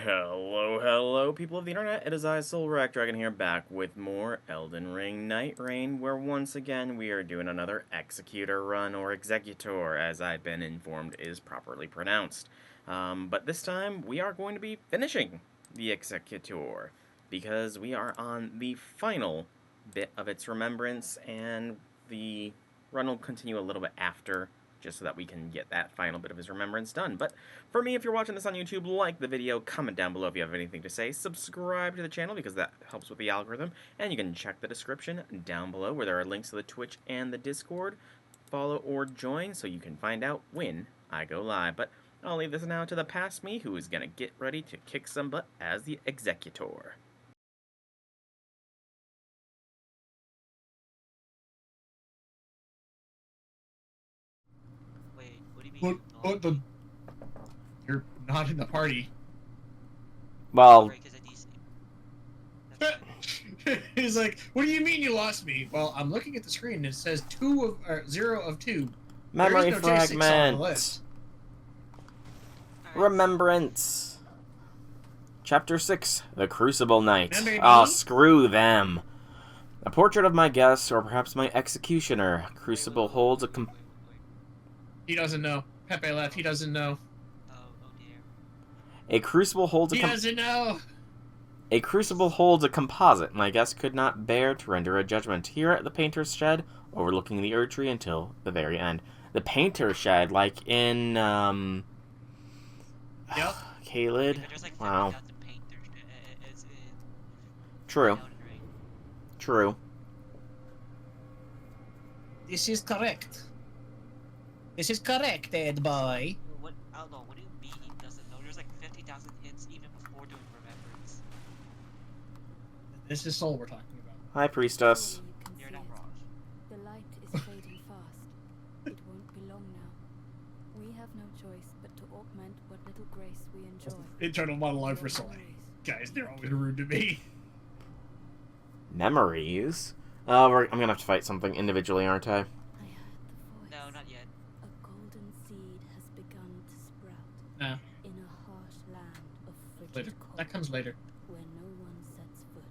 Hello, people of the internet. It is I, Dragon here, back with more Elden Ring Nightreign, where once again we are doing another Executor run, or Executor, as I've been informed is properly pronounced. But this time we are going to be finishing the Executor, because we are on the final bit of its remembrance, and the run will continue a little bit after, just so that we can get that final bit of his remembrance done. But for me, if you're watching this on YouTube, like the video, comment down below if you have anything to say, subscribe to the channel because that helps with the algorithm, and you can check the description down below where there are links to the Twitch and the Discord. Follow or join so you can find out when I go live. But I'll leave this now to the past me, who is going to get ready to kick some butt as the Executor. Wait, what do you mean? You're not in the party. Well, He's like, what do you mean you lost me? Well, I'm looking at the screen and it says 0 of 2. memory There is no J6 on the fragment. list. Remembrance. Chapter 6, The Crucible Knight. Remember Ah, me? screw them. A portrait of my guest, or perhaps my executioner. Crucible holds a He doesn't know. Pepe left. He doesn't know. Oh dear. A crucible holds He doesn't know. A crucible holds a composite my guest could not bear to render a judgment. Here at the painter's shed, overlooking the Erd Tree until the very end. The painter's shed, like in Yep. Kaled. There's like Wow. 50,000 painters as in True. Elden Ring. True. This is correct. This is correct, Ed boy. What? I don't know. What do you mean he doesn't know? There's like 50,000 hits even before doing Remembrance. This is Soul we're talking about. Hi, priestess. You're not wrong. The light is fading fast. It won't be long now. We have no choice but to augment what little grace we enjoy. Internal monologue for Soul. Guys, they're always rude to me. Memories. I'm gonna have to fight something individually, aren't I? I heard the voice. No, not yet. A golden seed has begun to sprout Nah, in a harsh land of frigid later. cold, That comes later. where no one sets foot.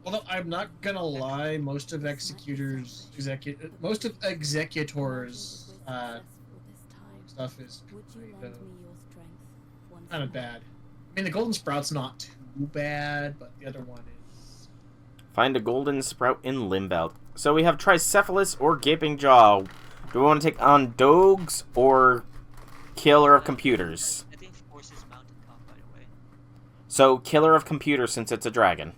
Although I'm not gonna lie, most of Executor's most of Executor's Successful this time. stuff is Would you lend me your strength once kind of more? bad. I mean, the Golden Sprout's not too bad, but the other one is. Find a golden sprout in Limbelt. So we have Tricephalus or Gaping Jaw. Do we want to take on Dogs or Killer of Computers? I think Force is Mountain Top, by the way. So, Killer of Computers since it's a dragon.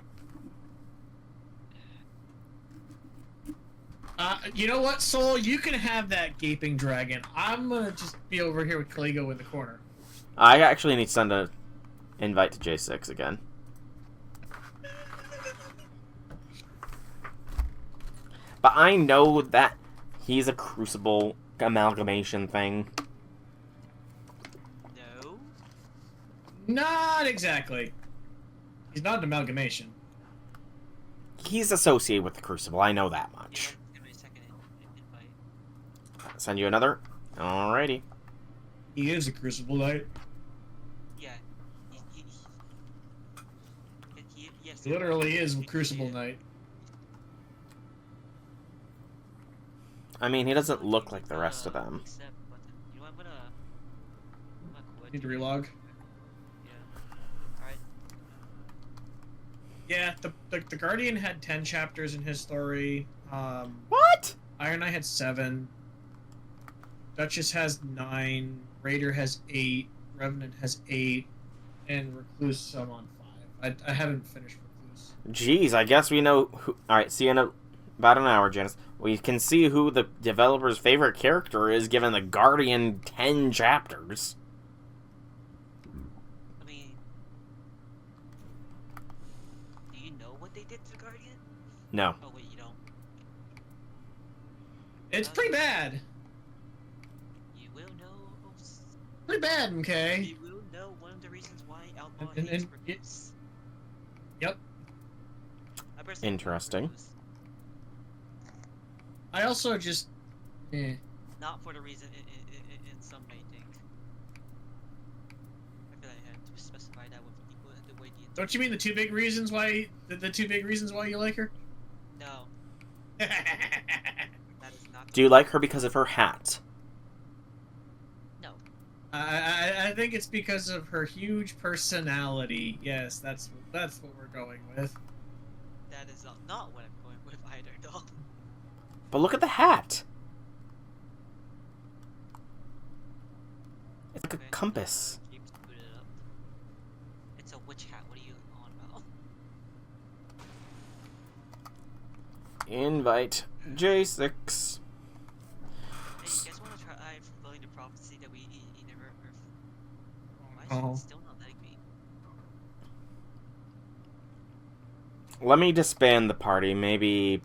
You know what, Soul? You can have that gaping dragon. I'm gonna just be over here with Caligo in the corner. I actually need to send an invite to J6 again. But I know that he's a Crucible amalgamation thing. No. Not exactly. He's not an amalgamation. He's associated with the Crucible, I know that much. Give me a second invite. Send you another? Alrighty. He is a Crucible Knight. Yeah. Yes. He literally is a Crucible Knight. I mean, he doesn't look like the rest of them. Accept button. You know, I'm gonna quit. Need to relog. Yeah. Alright. Yeah, the Guardian had 10 chapters in his story. What? Iron Knight had 7. Duchess has 9. Raider has 8. Revenant has 8. And Recluse I'm on 5. I haven't finished Recluse. Jeez, I guess we know who... Alright, see you in about an hour, Janice. We can see who the developer's favorite character is given the Guardian 10 chapters. I mean, do you know what they did to the Guardian? No. Oh wait, you don't. It's pretty bad. You will know. Pretty bad, okay? You will know one of the reasons why Outlaw And- hates and- Recluse. Yep. I personally love Interesting. Recluse. I also just... Not for the reason in some may think. I feel like I had to specify that with Don't you mean the two big reasons why the two big reasons why you like her? No, that is not. Do you like her because of her hat? No. I think it's because of her huge personality. Yes, that's what we're going with. That is not what I'm going with either, though. But look at the hat. It's like a Okay, compass. James put it up. It's a witch hat. What are you on about? Invite J6. Hey, you guys want to try fulfilling the prophecy that we never heard? Why is Oh. it still not letting me? Let me disband the party. Maybe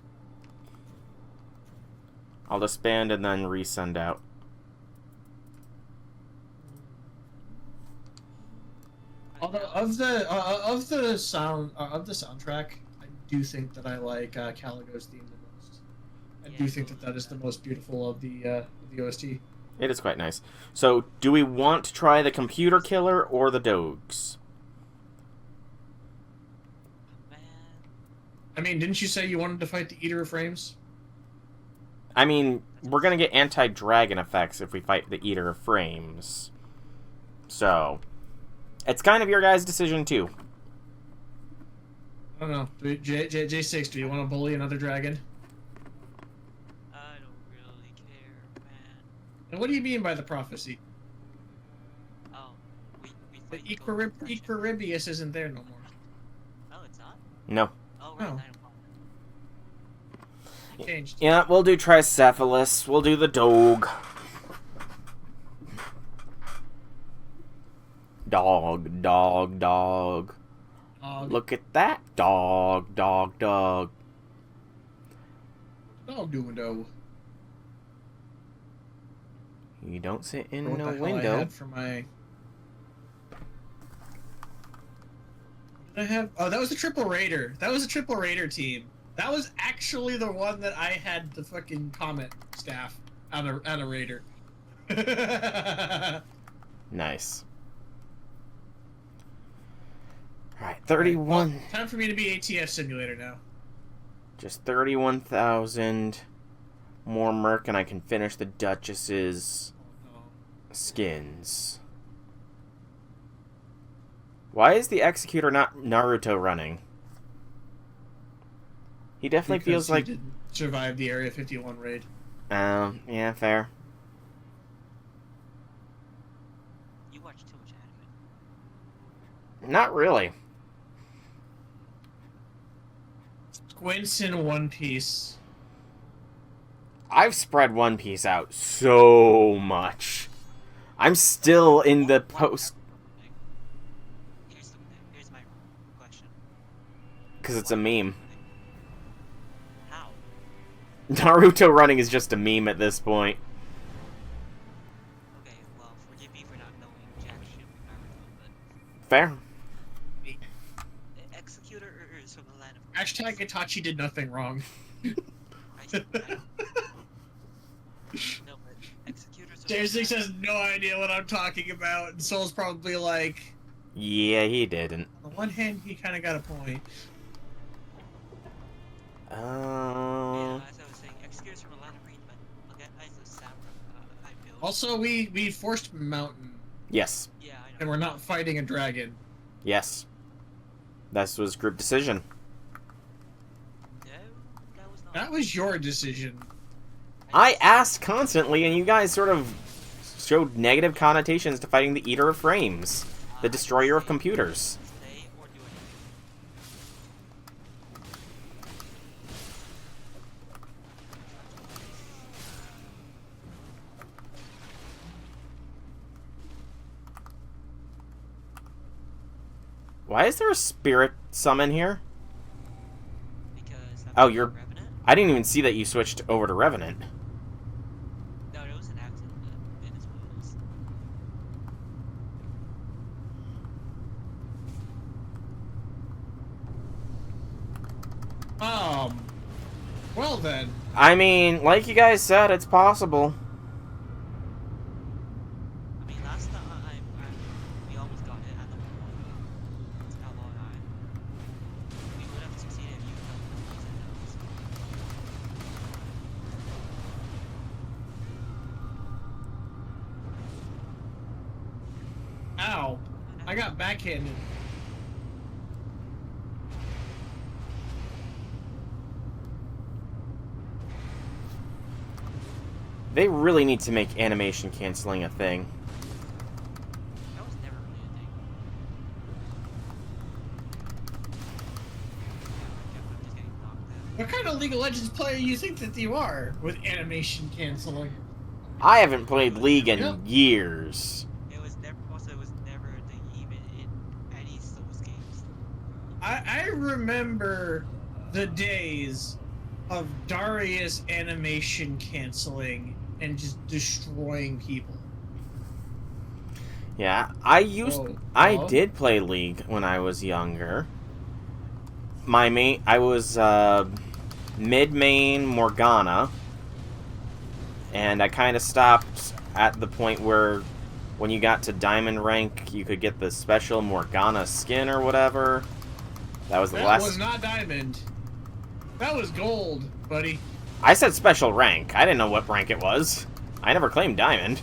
I'll disband and then resend out. Although of the soundtrack, I do think that I like Caligo's theme the most. I do think that is the most beautiful of the OST. It is quite nice. So, do we want to try the computer killer or the dogs? Man, I mean, didn't you say you wanted to fight the Eater of Frames? I mean, we're gonna get anti-dragon effects if we fight the Eater of Frames. So, it's kind of your guys' decision too. I don't know. J6, do you want to bully another dragon? I don't really care, man. And what do you mean by the prophecy? Oh, we The fight Gold Version. Equiribius isn't there no more. Oh, it's not. No. Oh, right. No. 9 o'clock. It changed. Yeah, we'll do Tricephalus. We'll do the dog. Dog, dog, dog. Look at that. Dog, dog, dog. Dog doing though. You don't sit in What no the hell I window. had for my... What did I have? Oh, that was the Triple Raider. That was the Triple Raider team. That was actually the one that I had the fucking Comet staff out of Raider. Nice. Alright, 31. Well, time for me to be ATF Simulator now. Just 31,000 more merc and I can finish the Duchess's Oh, skins. Why is the Executor not Naruto running? He definitely because feels he like... didn't survive the Area 51 raid. Yeah, fair. You watch too much anime. Not really. Squints in One Piece. I've spread One Piece out so much. I'm still in the post... Here's my question. Because it's a meme. How? Naruto running is just a meme at this point. Okay, well, forgive me for not knowing jack shit with Naruto, but Fair. the Executor is from the land of Hashtag Itachi did nothing wrong. I no, but Executors. J6 has no idea what I'm talking about, and Soul's probably like, Yeah, he didn't. on the one hand, he kind of got a point. Yeah, as I was saying, Executors from the land of Green, but look at Iso's Sabra. I built. Also, we forced Mountain, Yes. Yeah, I know. and we're not fighting a dragon. Yes. This was group decision. No, that was not. That was your decision. I asked constantly, and you guys sort of showed negative connotations to fighting the Eater of Frames, the destroyer of computers. Stay or do anything. Why is there a spirit summon here? Because Oh, you're... Revenant? I didn't even see that you switched over to Revenant. No, it was an accident. It is what it is. Well then. I mean, like you guys said, it's possible. I mean, last time we almost got it at the one. Outlaw I got backhanded. They really need to make animation canceling a thing. That was never really a thing. I'm just getting knocked out. What kind of League of Legends player you think that you are with animation canceling? I haven't played League in Yep. years. It was never a thing even in any Souls games. I remember the days of Darius animation canceling and just destroying people. Yeah, I Oh. did play League when I was younger. I was mid-main Morgana, and I kind of stopped at the point where when you got to diamond rank, you could get the special Morgana skin or whatever. That was the That last. was not diamond. That was gold, buddy. I said special rank. I didn't know what rank it was. I never claimed diamond.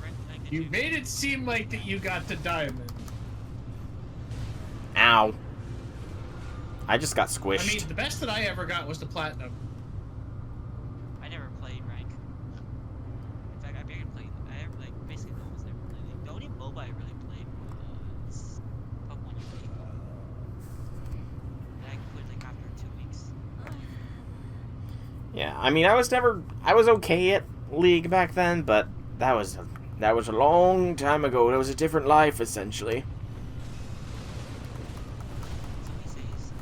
What rank did You made it seem like that you got the diamond. Ow. I just got I squished. mean, the best that I ever got was the platinum. I never played rank. In fact, I barely played. Basically almost never played it. The only MOBA I really played was Pokemon Unite. And I quit like after 2 weeks. Yeah, I mean, I was okay at League back then, but that was a long time ago. It was a different life, essentially. Somebody says,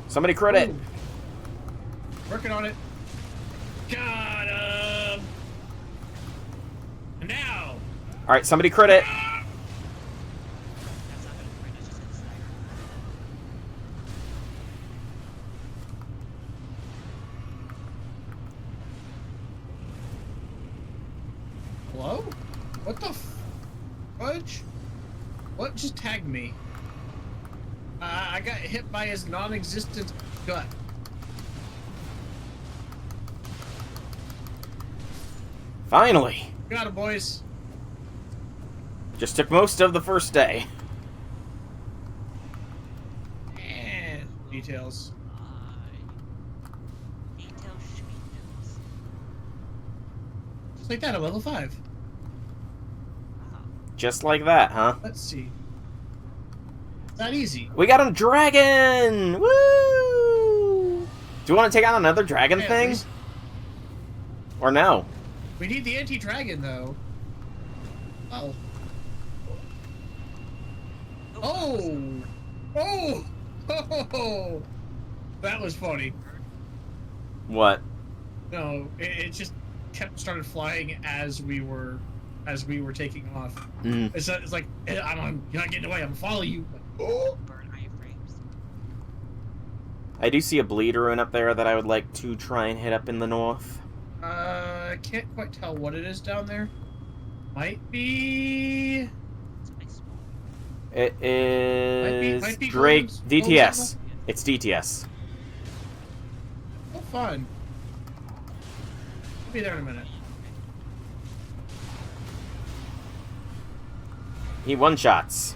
Somebody crit it. Ooh. Working on it. Got him. And now. All right, somebody crit it. that's not gonna crit, that's just a sniper. Hello? What the fudge? What just tagged me? I got hit by his non-existent gut. Finally. Got him, boys. Just took most of the first day. And details. Detail sweetness. Just like that, at level 5. Wow. Just like that, huh? Let's see. That easy. We got a dragon! Woo! Do you want to take on another dragon Hey, at thing? least- Or no? We need the anti-dragon, though. Oh. Oh! Oh! Oh! That was funny. What? No, it just started flying as we were taking off. Mm. It's like you're not getting away. I'm following you. Oh! Burn iframes. I do see a bleed rune up there that I would like to try and hit up in the north. I can't quite tell what it is down there. Might be. It's like small. It is might be Drake Golden's- DTS. Golden's It's DTS. Oh, fun. I'll be there in a minute. He one-shots.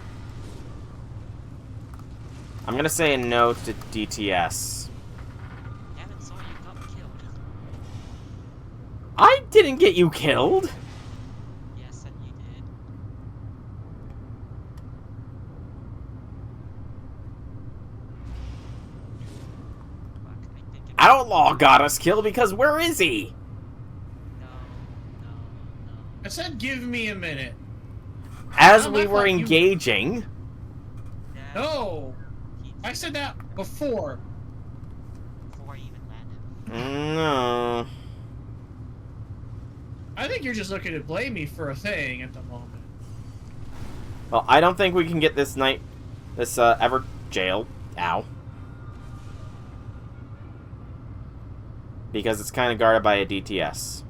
I'm gonna say no to DTS. Gavin saw you got killed. I didn't get you killed. Yes, and you did. Fuck, I think it Outlaw got us killed because where is he? No, no, no. I said give me a minute. As Oh, we I were thought you- engaging. That- No! he- I said that before. Before I even landed. No. I think you're just looking to blame me for a thing at the moment. Well, I don't think we can get this ever jail. Ow. Because it's kind of guarded by a DTS.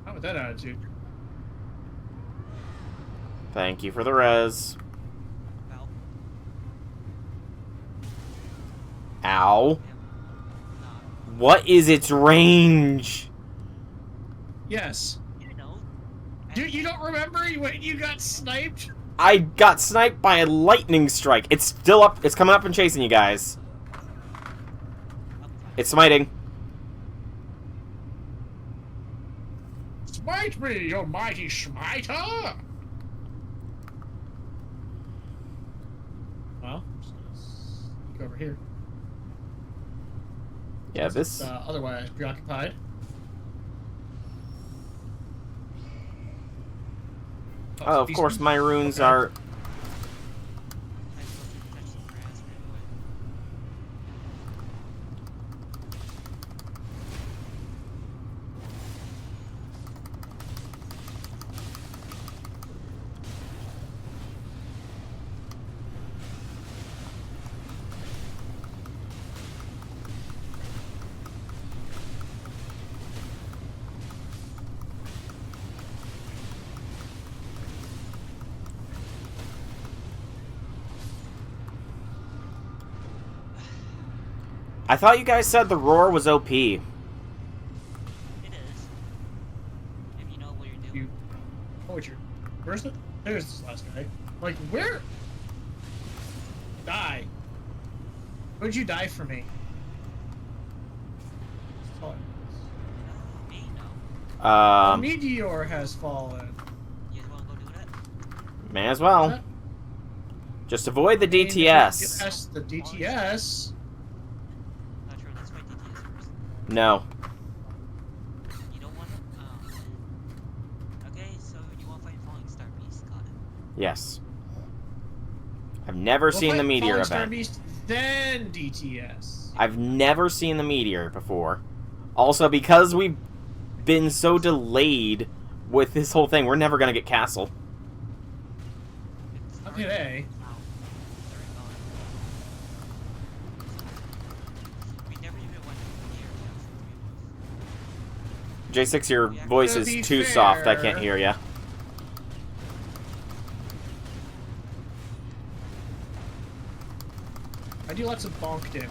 Not with that attitude. Thank you for the res. Well, Ow. not. What is its range? Yes. You know, You don't remember when you got sniped? I got sniped by a lightning strike. It's still up. It's coming up and chasing you guys. It's smiting. Smite me, you mighty smiter! Well, I'm just gonna sneak over here. Yeah, this. Otherwise preoccupied. Oh, of course, my runes are. I thought you guys said the roar was OP. It is. If you know what you're doing. Where's the? There's this last guy. Like, where? Die. Where'd you die for me? Me, no. A meteor has fallen. You guys wanna go do that? May as well. Huh? Just avoid the I mean, DTS. Yes, the DTS. Not sure, let's fight DTS first. No. You don't want it? Oh, okay, so you want to fight Falling Star Beast. Got it. Yes. I've never We'll seen fight the meteor Falling Star event. Beast, then DTS. I've never seen the meteor before. Also, because we've been so delayed with this whole thing, we're never gonna get Castle. It's Not today. Wow. They're gone. We never even went to the air council, J6, your Yeah, voice to is be too soft. I fair- can't hear ya. I do lots of bonk damage.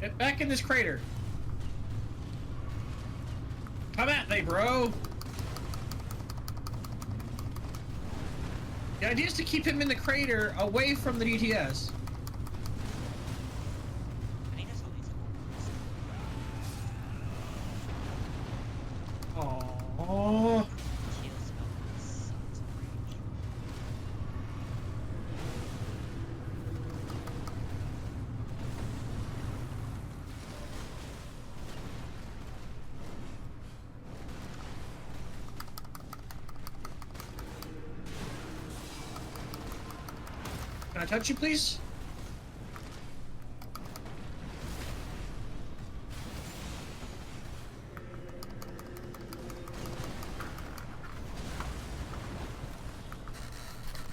Get back in this crater. Come at me, bro. The idea is to keep him in the crater away from the DTS. I think that's what needs to go first. Aww. Kill spell sucks on range. Can I touch you, please?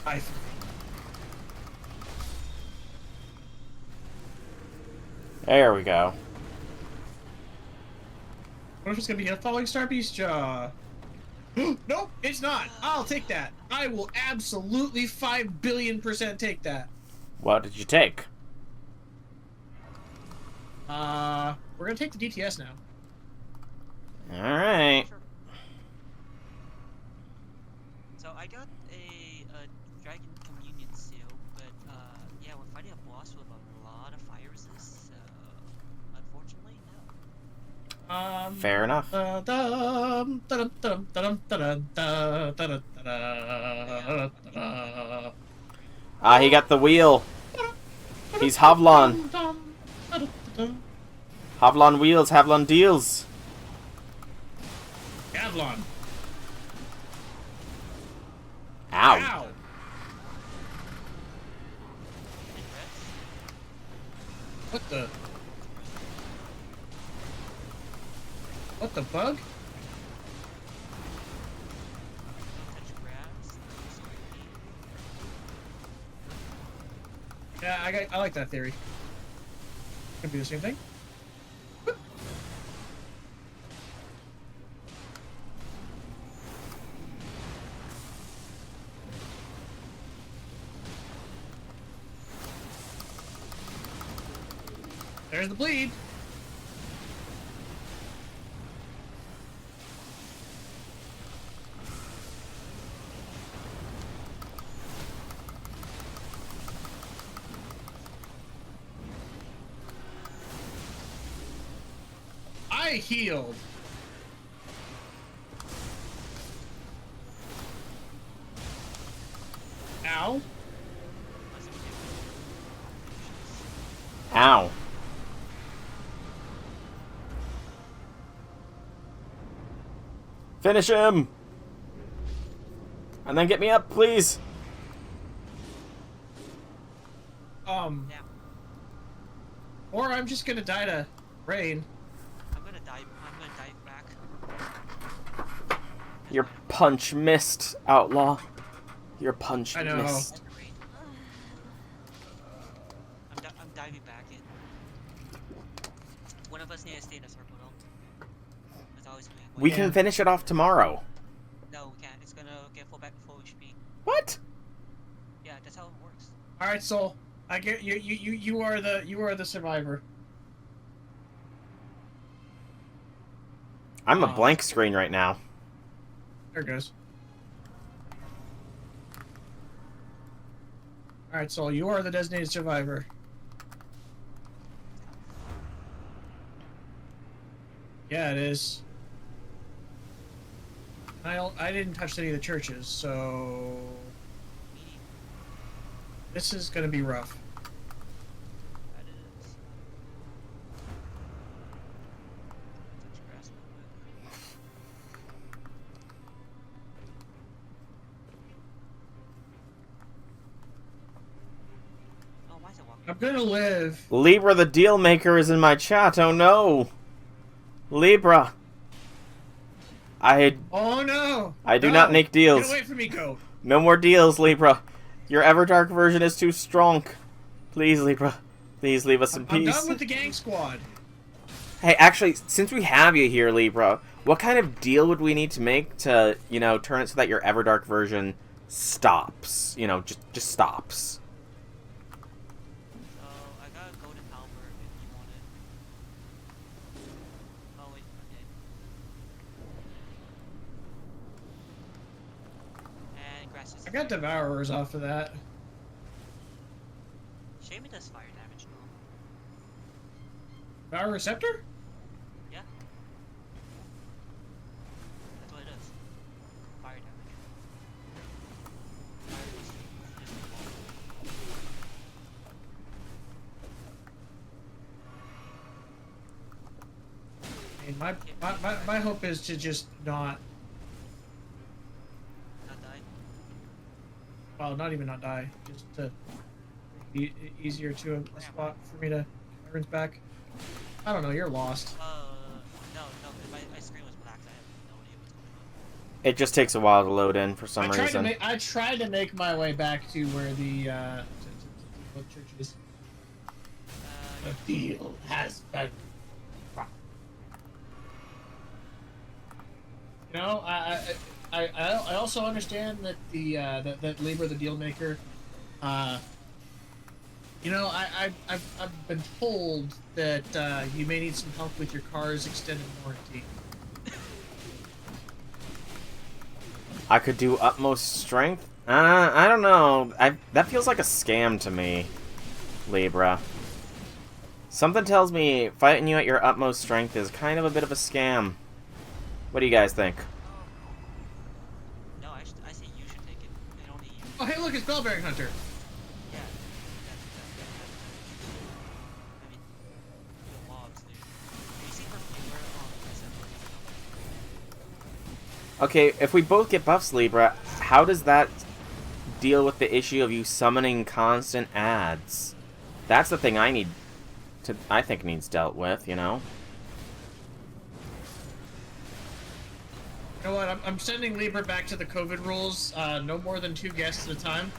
I. There we go. What if it's gonna be a falling star beast jaw? Nope, it's not. I'll take that. I will absolutely 5,000,000,000% take that. What did you take? We're gonna take the DTS now. Alright. Sure. So I got a Dragon Communion seal, but yeah, we're fighting a boss with a lot of fire resist, so unfortunately, no. Fair enough. Ah, he got the wheel. He's Havlon. Havlon wheels, Havlon deals. Avlon. Ow. Ow. And rest. What the? What the bug? Don't touch grass. Yeah, I like that theory. Could be the same thing. There's the bleed. I healed. Ow. Ow. Finish him! And then get me up, please! Yeah, Or I'm just gonna die to rain. I'm gonna dive back. Your punch missed, outlaw. Your punch I know. missed. That's great. I'm diving back in. One of us needs to stay in a circle though. That's always me. We Yeah. can finish it off tomorrow. No, we can't. It's gonna get full HP. What? Yeah, that's how it works. All right, Soul. I get you. You are the survivor. I'm a blank screen right now. There it goes. All right, Soul. You are the designated survivor. Yeah, it is. I didn't touch any of the churches, so this is gonna be rough. That is. Touch grass a little bit. Oh, why is it walking? I'm gonna live. Libra the deal maker is in my chat. Oh no. Libra. Oh no! I do No! not make deals. Get away from me, Go. No more deals, Libra. Your Everdark version is too strong. Please, Libra. Please leave us in I'm peace. done with the gang squad. Hey, actually, since we have you here, Libra, what kind of deal would we need to make to, you know, turn it so that your Everdark version stops? You know, just stops. So I got a golden halberd if you want it. Oh wait, okay. And grass is. I got Devourers off of that. Shame it does fire damage though. Devour Receptor? Yeah. That's what it does. Fire damage. Fire plus I mean, my hope is to just not, not die. well, not even not die, just to be easier to a spot for me to turns back. I don't know. You're lost. No, my screen was black. I have no idea what's going on. It just takes a while to load in for some reason. I tried to make my way back to where the both churches. The deal has been. You know, I also understand that that Libra the deal maker. You know, I've been told that you may need some help with your car's extended warranty. I could do utmost strength? I don't know. That feels like a scam to me, Libra. Something tells me fighting you at your utmost strength is kind of a bit of a scam. What do you guys think? No, I say you should take it. And only you. Oh, hey, look, it's Bellbearing Hunter. Yeah. I mean, the logs, dude. Have you seen her viewer on Okay, if we both get buffs, Libra, how does that deal with the issue of you summoning constant ads? That's the thing I think needs dealt with, you know? You know what? I'm sending Libra back to the COVID rules. No more than 2 guests at a time.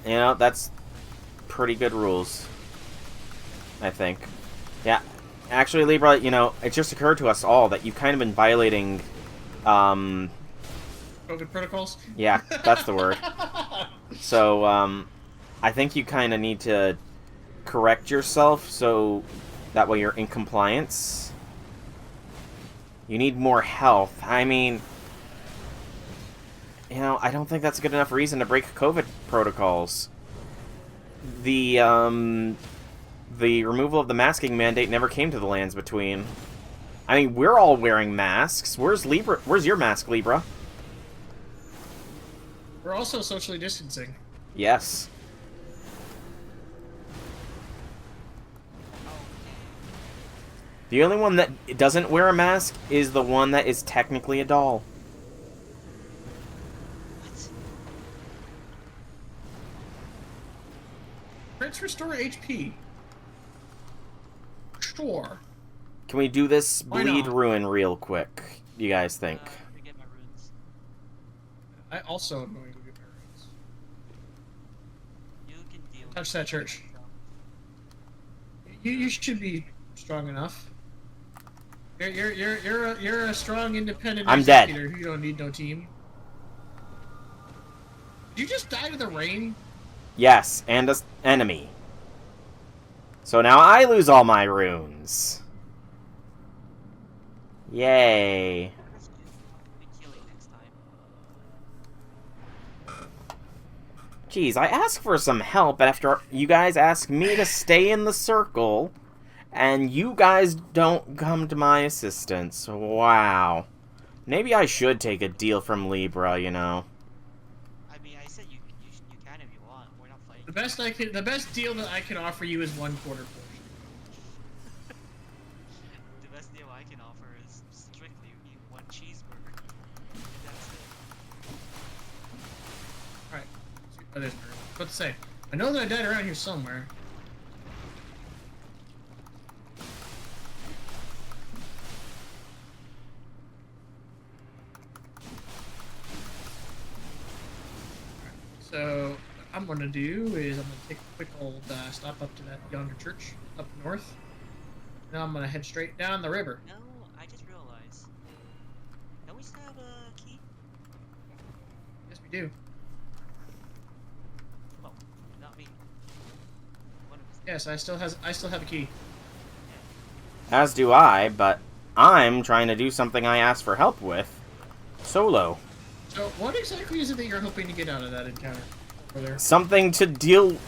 You know, that's pretty good rules, I think. Yeah, actually, Libra, you know, it just occurred to us all that you've kind of been violating, COVID protocols. yeah, that's the word. So, I think you kind of need to correct yourself so that way you're in compliance. You need more health. I mean, you know, I don't think that's a good enough reason to break COVID protocols. The the removal of the masking mandate never came to the lands between. I mean, we're all wearing masks. Where's Libra? Where's your mask, Libra? We're also socially distancing. Yes. The only one that doesn't wear a mask is the one that is technically a doll. What? Let's restore HP. Sure. Can we do this Why bleed not? ruin real quick? You guys think? Let me get my runes. I also am going to get my runes. You can deal with Touch it. that church. You should be strong enough. You're a strong independent I'm dead. executor. You don't need no team. Did you just die to the rain? Yes, and an enemy. So now I lose all my runes. Yay. We kill it next time. Jeez, I asked for some help after you guys asked me to stay in the circle, and you guys don't come to my assistance. Wow. Maybe I should take a deal from Libra, you know. I mean, I said you can if you want. We're not fighting. The best deal that I can offer you is 1/4 portion. The best deal I can offer is strictly one cheeseburger. And that's it. Alright. Oh, there's my rune. What to say? I know that I died around here somewhere. So, what I'm gonna do is I'm gonna take a quick old stop up to that yonder church up north. Now I'm gonna head straight down the river. No, I just realized. Don't we still have a key? Yes, we do. Oh, not me. One of us. Yes, I still have a key. As do I, but I'm trying to do something I asked for help with. Solo. So, what exactly is it that you're hoping to get out of that encounter over there? Something to do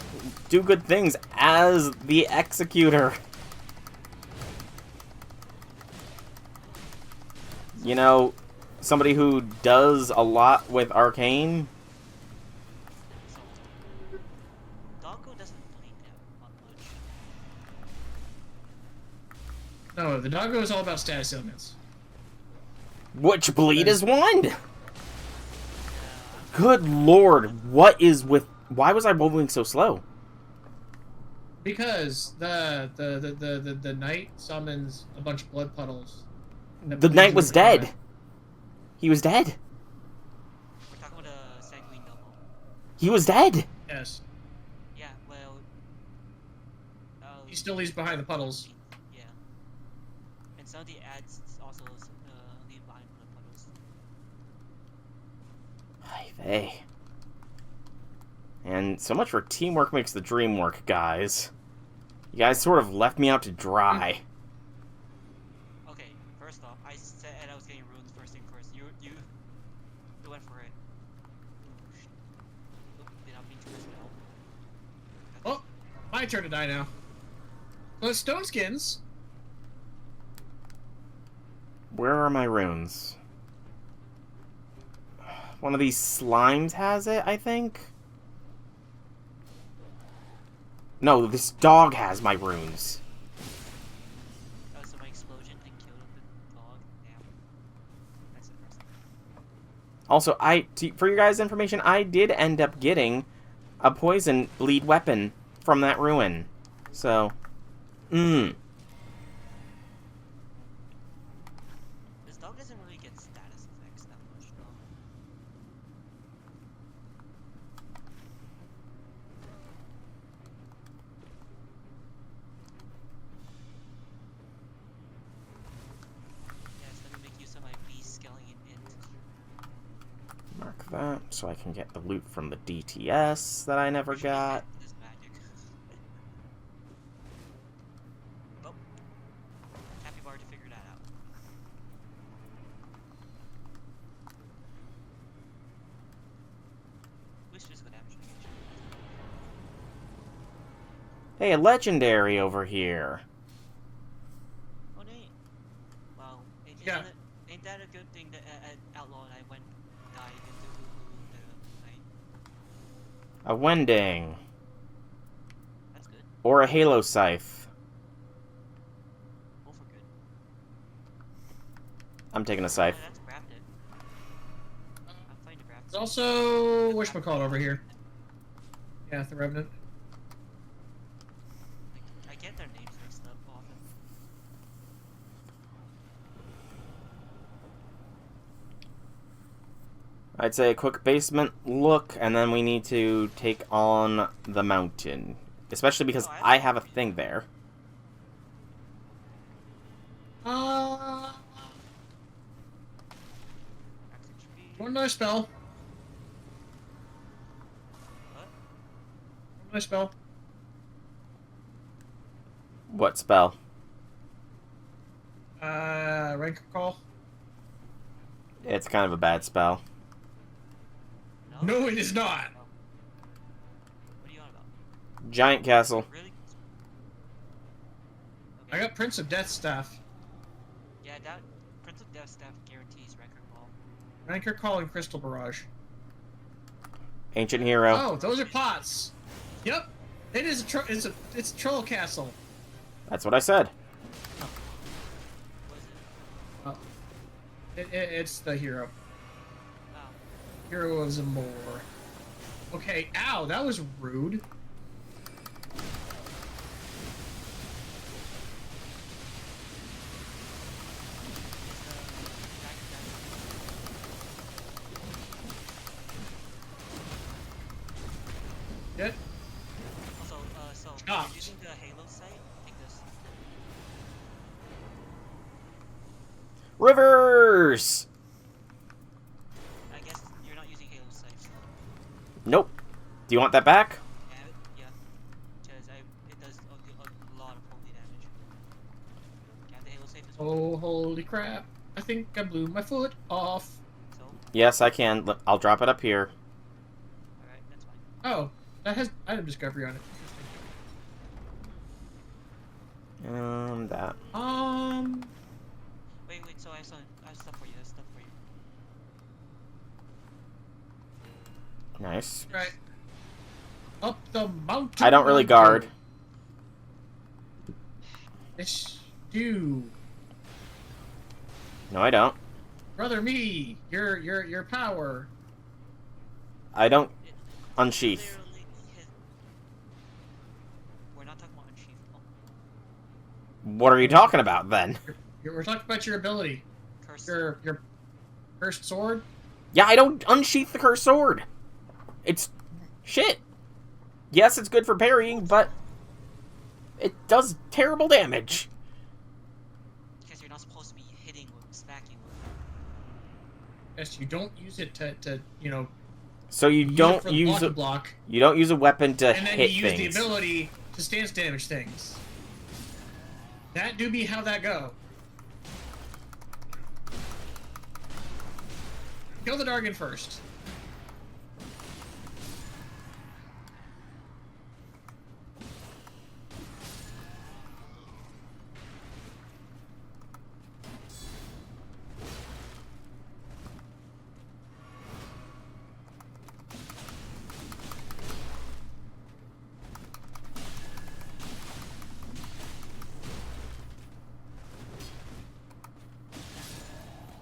good things as the Executor. You know, somebody who does a lot with Arcane. So, Doggo doesn't bleed that much. No, the doggo is all about status ailments. Which bleed is one? Good lord, what is with... Why was I rolling so slow? Because the knight summons a bunch of blood puddles. and The bleeds knight him was into combat. dead. He was dead. We're talking about a sanguine double. He was dead. Yes. Yeah, well. He still leaves behind the puddles. Yeah. And some of the ads also leave behind blood puddles. Ay vey. And so much for teamwork makes the dream work, guys. You guys sort of left me out to dry. Okay, first off, I said I was getting runes first thing first. You went for it. Oop, did not mean to as well. Oh, my turn to die now. Well, stone skins. Where are my runes? One of these slimes has it, I think? No, this dog has my runes. Oh, so my explosion thing killed the dog? Damn. That's interesting. Also, for your guys' information, I did end up getting a poison bleed weapon from that ruin. So, This dog doesn't really get status effects that much, though. Yes, let me make use of my beast skeleton int. mark that so I can get the loot from the DTS that I never Usually got. this magic. Oh. Capybara to figure that out. Wish physical damage. Hey, a legendary over here. Oh, neat. Well, Yeah. ain't that a good thing that at Outlaw and I went died into the night? A Wending. That's good. Or a Halo Scythe. Both are good. I'm taking a Oh, Scythe. that's crafted. I'm fine to craft. There's also whatchamacallit over here. Yeah, the Revenant. I get their names mixed up often. I'd say a quick basement look, and then we need to take on the mountain. Especially because Oh, I have a thing there. Accent tree. One nice spell. What? One nice spell. What spell? Rank call. It's kind of a bad spell. No, it is not. Oh. What are you on about? Giant castle. Really? I got Prince of Death Staff. Yeah, that Prince of Death staff guarantees record ball. Ranker Call and Crystal Barrage. Ancient hero. Oh, those are pots. Yep. It is it's a troll castle. That's what I said. What is it? Oh. It's the hero. Oh. Hero of Zamor. Okay, ow, that was rude. Get Also, so if Chopped. you're using the Halo site, take this. Rivers! I guess you're not using Halo site, so Nope. Do you want that back? yeah, because it does a lot of holy damage. Can I have the Halo safe as well? Oh, holy crap. I think I blew my foot off. So, Yes, I can. I'll drop it up here. alright, that's fine. Oh, that has item discovery on it. That. Wait, so I have stuff for you. I have stuff for you. Nice. Right. Up the mountain. I don't really guard. Yes, you. No, I don't. Brother me, your power. I don't It unsheath. literally hit. We're not talking about unsheath. What are you talking about then? We're talking about your ability. Curse. Your cursed sword. Yeah, I don't unsheath the cursed sword. It's shit. Yes, it's good for parrying, but it does terrible damage. Because you're not supposed to be hitting with, smacking with. Yes, you don't use it to you know. So you don't for the use a block, you don't use a weapon to and then hit you use things. the ability to stance damage things. That do be how that go. Kill the Dargon first.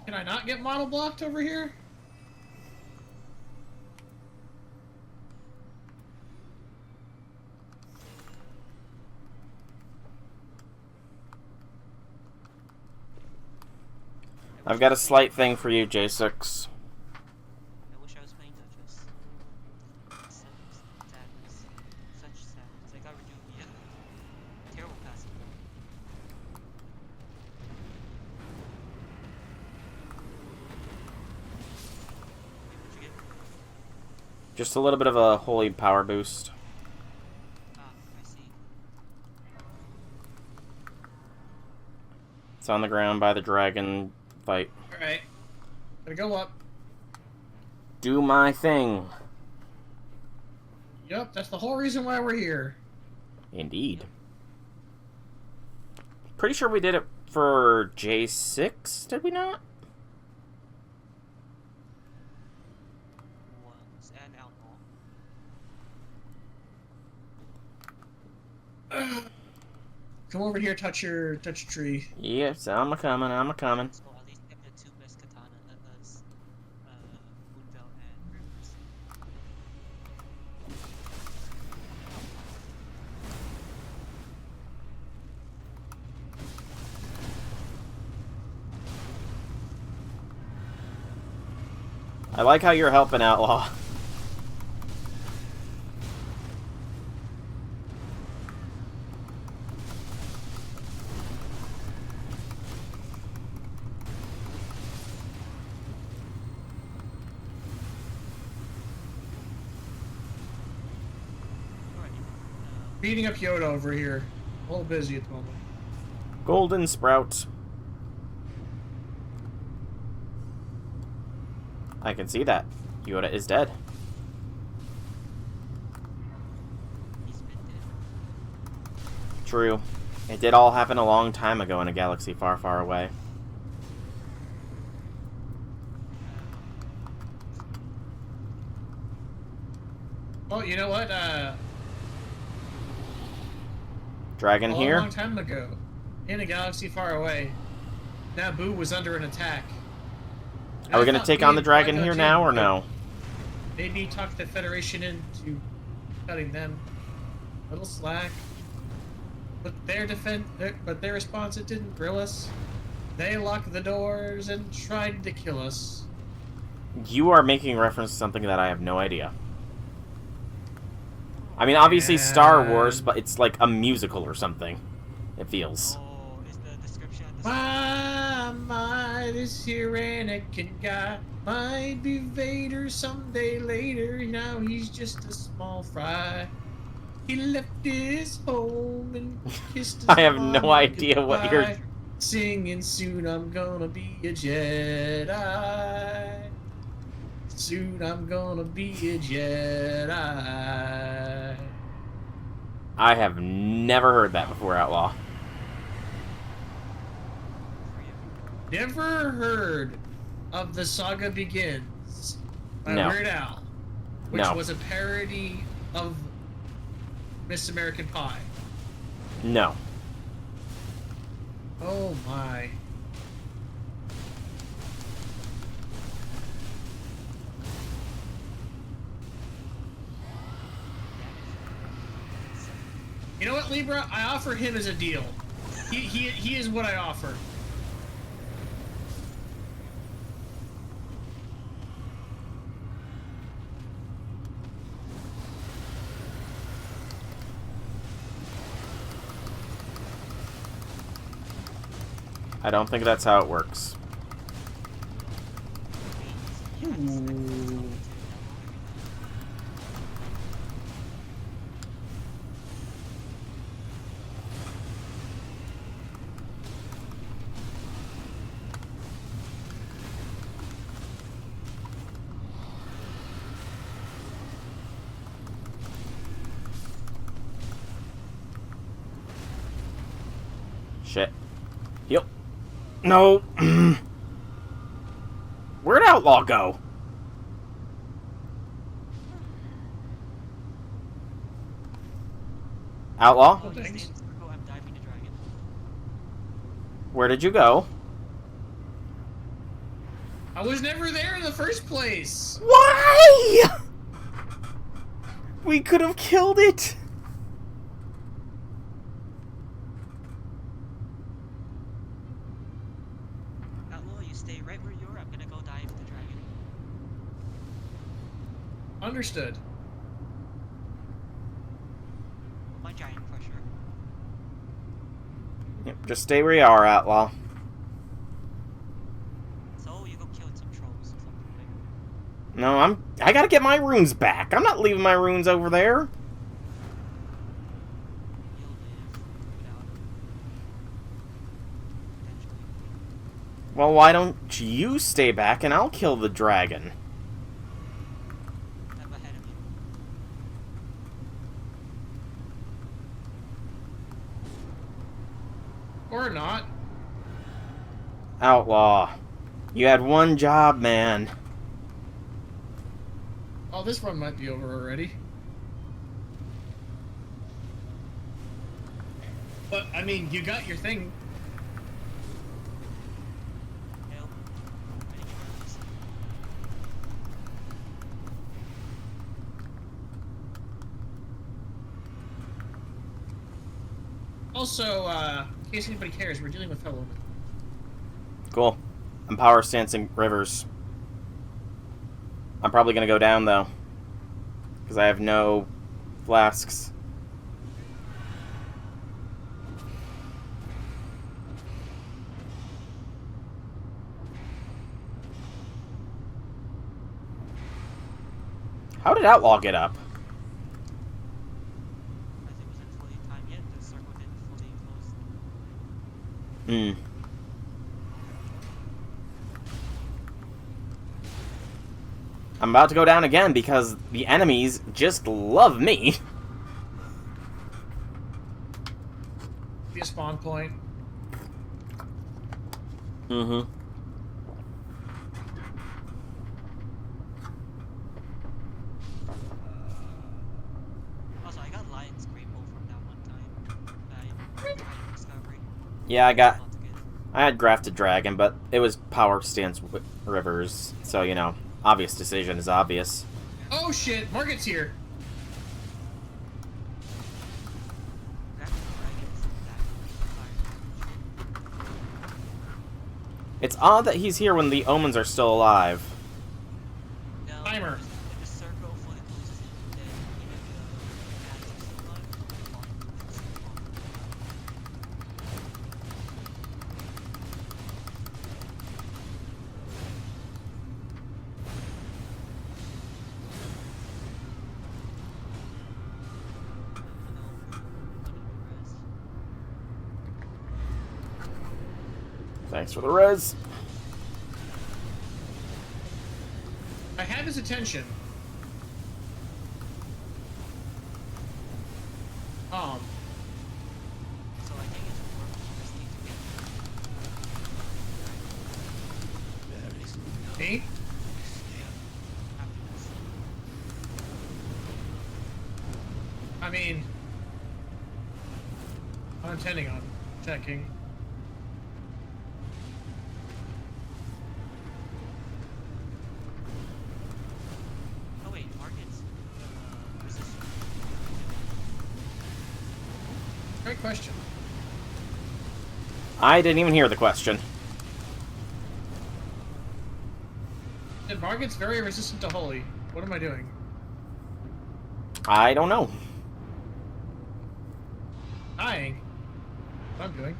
Can I not get model blocked over here? I've got a slight thing for you, J6. I wish I was playing Duchess. Sadness. Such sadness. I got Rejuvenate. Terrible passive though. Wait, what'd you get? Just a little bit of a holy power boost. Ah, I see. It's on the ground by the dragon fight. Alright. Gonna go up. Do my thing. Yep, that's the whole reason why we're here. Indeed. Pretty sure we did it for J6, did we not? Was an outlaw. Come over here, touch your tree. Yes, I'm a-coming, I'm a-coming. So at least get the two best katana as Moonbelt and Rivers. I like how you're helping Outlaw. Beating up Yoda over here. A little busy at the moment. Golden Sprout. I can see that. Yoda is dead. He's been dead. True. It did all happen a long time ago in a galaxy far, far away. Oh, you know what? Dragon A here? long time ago, in a galaxy far away, Naboo was under an attack. Are we going to take on the dragon here now, or no? Maybe talk the Federation into cutting them. A little slack. But their response, it didn't grill us. They locked the doors and tried to kill us. You are making reference to something that I have no idea. I mean, obviously Star Wars, but it's like a musical or something. It feels. Oh, is the description at the My, this here Anakin guy might be Vader someday later. Now he's just a small fry. He left his home and kissed his I have mom no idea what you're... goodbye, singing soon I'm gonna be a Jedi. Soon I'm gonna be a Jedi. I have never heard that before, Outlaw. Never heard of The Saga Begins by No. Weird Al, which No. was a parody of Miss American Pie. No. Oh my. You know what, Libra? I offer him as a deal. He is what I offer. I don't think that's how it works. Ooh. Shit. Yep. No. Where'd Outlaw go? Outlaw? Oh, Stay in thanks. the circle, I'm diving the dragon. Where did you go? I was never there in the first place. Why? We could have killed it. Outlaw, you stay right where you are. I'm gonna go dive the dragon. Understood. My giant crusher. Yep, just stay where you are, Outlaw. So you go kill some trolls or something. Like. No, I gotta get my runes back. I'm not leaving my runes over there. You'll live without them. Eventually. Well, why don't you stay back and I'll kill the dragon? I'm ahead of you. Outlaw. You had one job, man. Oh, this run might be over already. But, I mean, you got your thing. Help. Ready to release. Also, in case anybody cares, we're dealing with fellow. Cool. I'm power stancing rivers. I'm probably gonna go down, though. Because I have no flasks. How did Outlaw get up? As it wasn't fully timed yet, the circle didn't fully close. Hmm. I'm about to go down again because the enemies just love me. Be a spawn point. Mm-hmm. Also, I got Lion's Great Bow from that one time. Item discovery. Yeah, Not to get it. I had Grafted Dragon, but it was power stance rivers, so, you know, obvious decision is obvious. Oh shit, Margaret's here. Grafted Dragon isn't that fire damage. It's odd that he's here when the omens are still alive. No, Timer. if the circle fully closes in, then even the ads are still alive, the volume is still on. Thanks for the res. I have his attention. So I think it's important to just need to get Me? after this. I mean, I'm intending on checking. Oh wait, Market's resistant. Great question. I didn't even hear the question. And Margaret's very resistant to holy. What am I doing? I don't know. Dying. What I'm doing.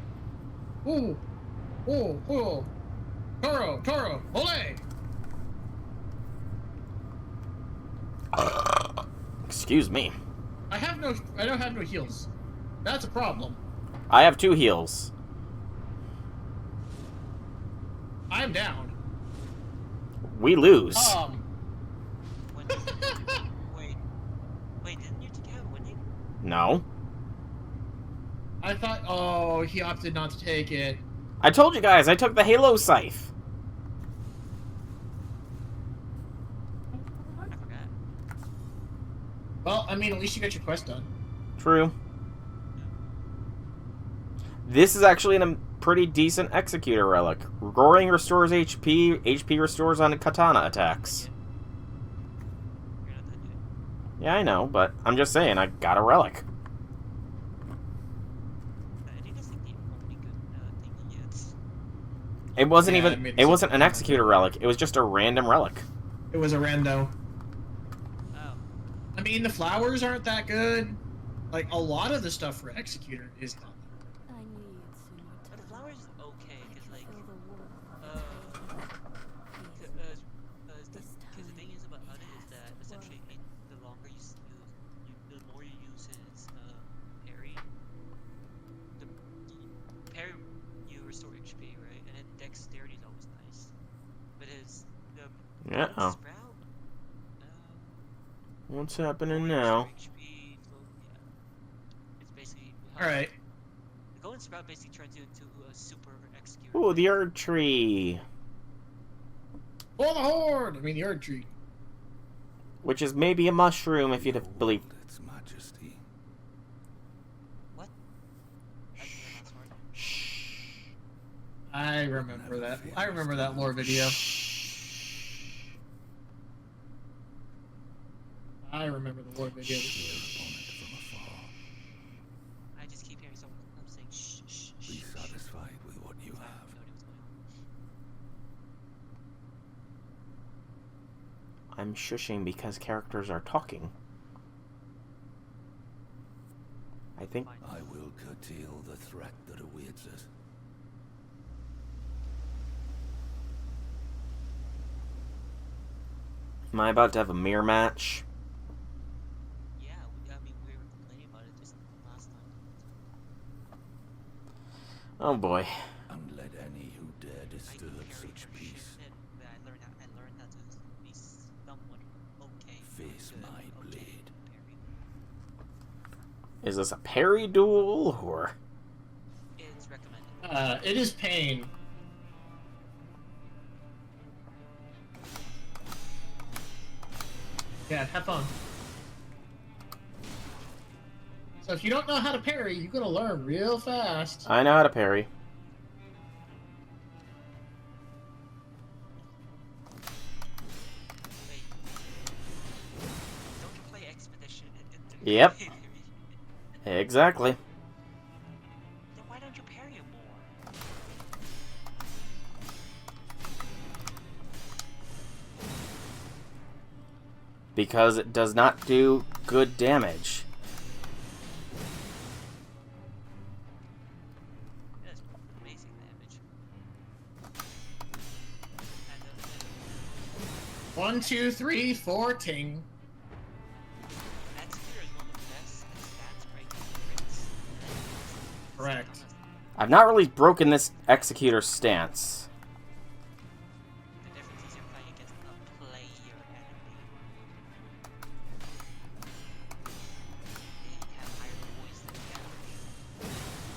Ooh. Ooh. Ooh. Toro. Toro. Ole. Excuse me. I don't have no heals. That's a problem. I have 2 heals. I'm down. We lose. When wait, didn't you take out winning? No. I thought, oh, he opted not to take it. I told you guys, I took the Halo Scythe. I forgot. Well, I mean, at least you got your quest done. True. This is actually a pretty decent Executor relic. Roaring restores HP. HP restores on katana attacks. You're not that good. Yeah, I know, but I'm just saying, I got a relic. I think that's like the only good thing he gets. It wasn't Yeah, I even. made It wasn't an something like Executor that. relic. It was just a random relic. It was a rando. Oh, I mean, the flowers aren't that good. Like, a lot of the stuff for Executor is not. I knew you'd soon but the return. flowers is okay, cause like, Fill the warmth uh, Yes, because the thing is about Uddit is that essentially the longer the more you use his parry, the parry you restore HP, right? And then dexterity is always nice, but his the Yeah. golden sprout, What's happening lower now? HP, yeah, it's basically Alright. The Golden Sprout basically turns you into a super executor. Ooh, the Erd Tree. For the Horde! I mean, the Erd Tree. Which is maybe a mushroom, if you'd believe. Its Majesty. What? I didn't hear that last word. Shh. I remember that. I remember that lore video. I remember the lore video. Opponent from afar. I just keep hearing someone saying shh, shh, shh. Be shh. satisfied with what you I have have. no idea what's going on. I'm shushing because characters are talking. I think. Fine. I will curtail the threat that awaits us. Am I about to have a mirror match? Yeah, I mean, we were complaining about it just last time. Oh boy. And let any who dare I disturb parried such for peace shit, but I learned how to be somewhat okay. face good, my okay blade. parry. Is this a parry duel or? It's recommended. It is pain. Yeah, have fun. So if you don't know how to parry, you're gonna learn real fast. I know how to parry. Wait. Don't you play Expedition? Yep. Exactly. Then why don't you parry him more? Because it does not do good damage. That's amazing damage. And 1, 2, 3, 4, ting. Executor is one of the best stats breaking crits. Correct. I've not really broken this Executor stance. The difference is you're playing against a player enemy. They have higher poison damage.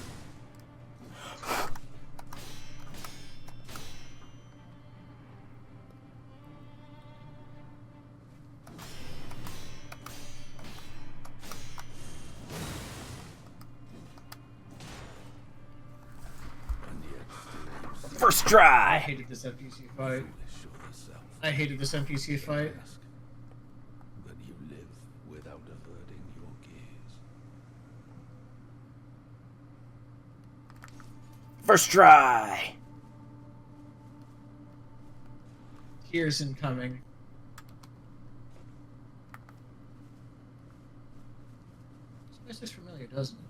And yet still you First I try! hated this NPC fight. foolish of yourself. I hated this NPC fight. Ask, but you live without averting your gaze. First try! Tears incoming. This is familiar, doesn't it?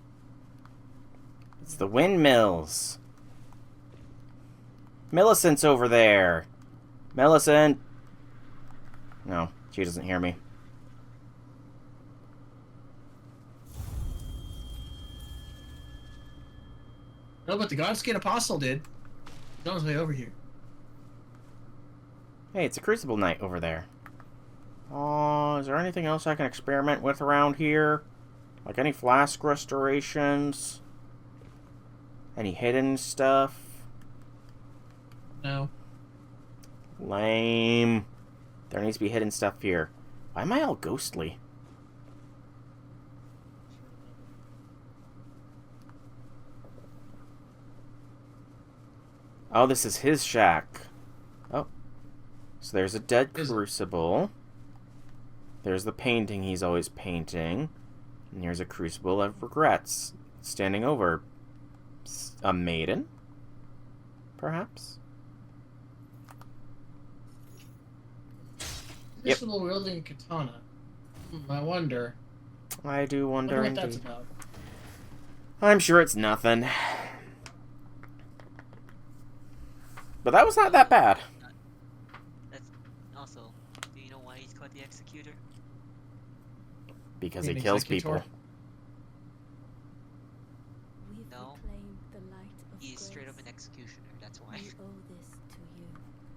It's the windmills. Millicent's over there. Millicent! No, she doesn't hear me. No, but the Godskin Apostle did. He's on his way over here. Hey, it's a Crucible Knight over there. Oh, is there anything else I can experiment with around here? Like any flask restorations? Any hidden stuff? No. Lame. There needs to be hidden stuff here. Why am I all ghostly? Oh, this is his shack. Oh. So there's a dead Is it? crucible. There's the painting he's always painting. And here's a crucible of regrets. Standing over a maiden? Perhaps? This little wielding katana. I wonder. I do Wonder wonder what that's indeed. about. I'm sure it's nothing. But that was not that bad. That's also. Do you know why he's called the Executor? Because he An kills executor? people. We've No. reclaimed the light of He's grace. straight up an executioner. That's why. We owe this to you,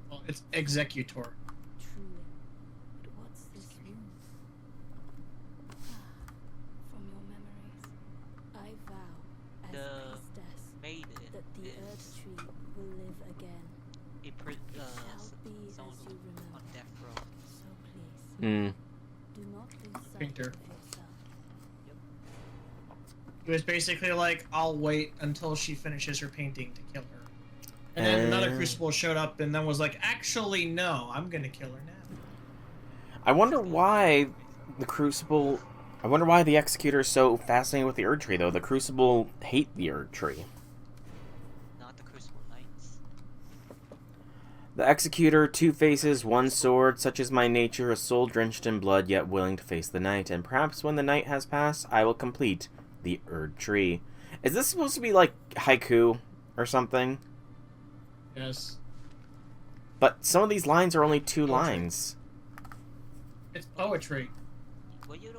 Well, it's Executor. truly. But what's this wound? Ah, from your memories, I vow, as The- priestess shall be someone as who you remember. on death row. So please, Hmm. do not lose sight Painter. of yourself. Yep. He was basically like, I'll wait until she finishes her painting to kill her. And then another Crucible showed up and then was like, actually, no, I'm gonna kill her now. I wonder why the Crucible... I wonder why the Executor is so fascinated with the Erd Tree, though. The Crucible hate the Erd Tree. Not the Crucible Knights. The Executor, two faces, one sword, such is my nature, a soul drenched in blood, yet willing to face the night. And perhaps when the night has passed, I will complete the Erd Tree. Is this supposed to be like haiku or something? Yes. But some of these lines are only two Poetry. lines. It's poetry. What you need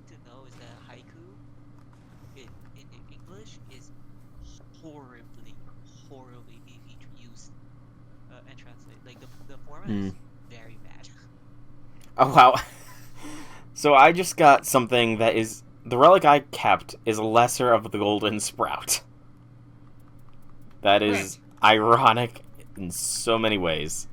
to know is that haiku in English is horribly used and translated. Like the format is very bad. Oh, wow. So I just got something that is... The relic I kept is lesser of the golden sprout. That is ironic in so many ways.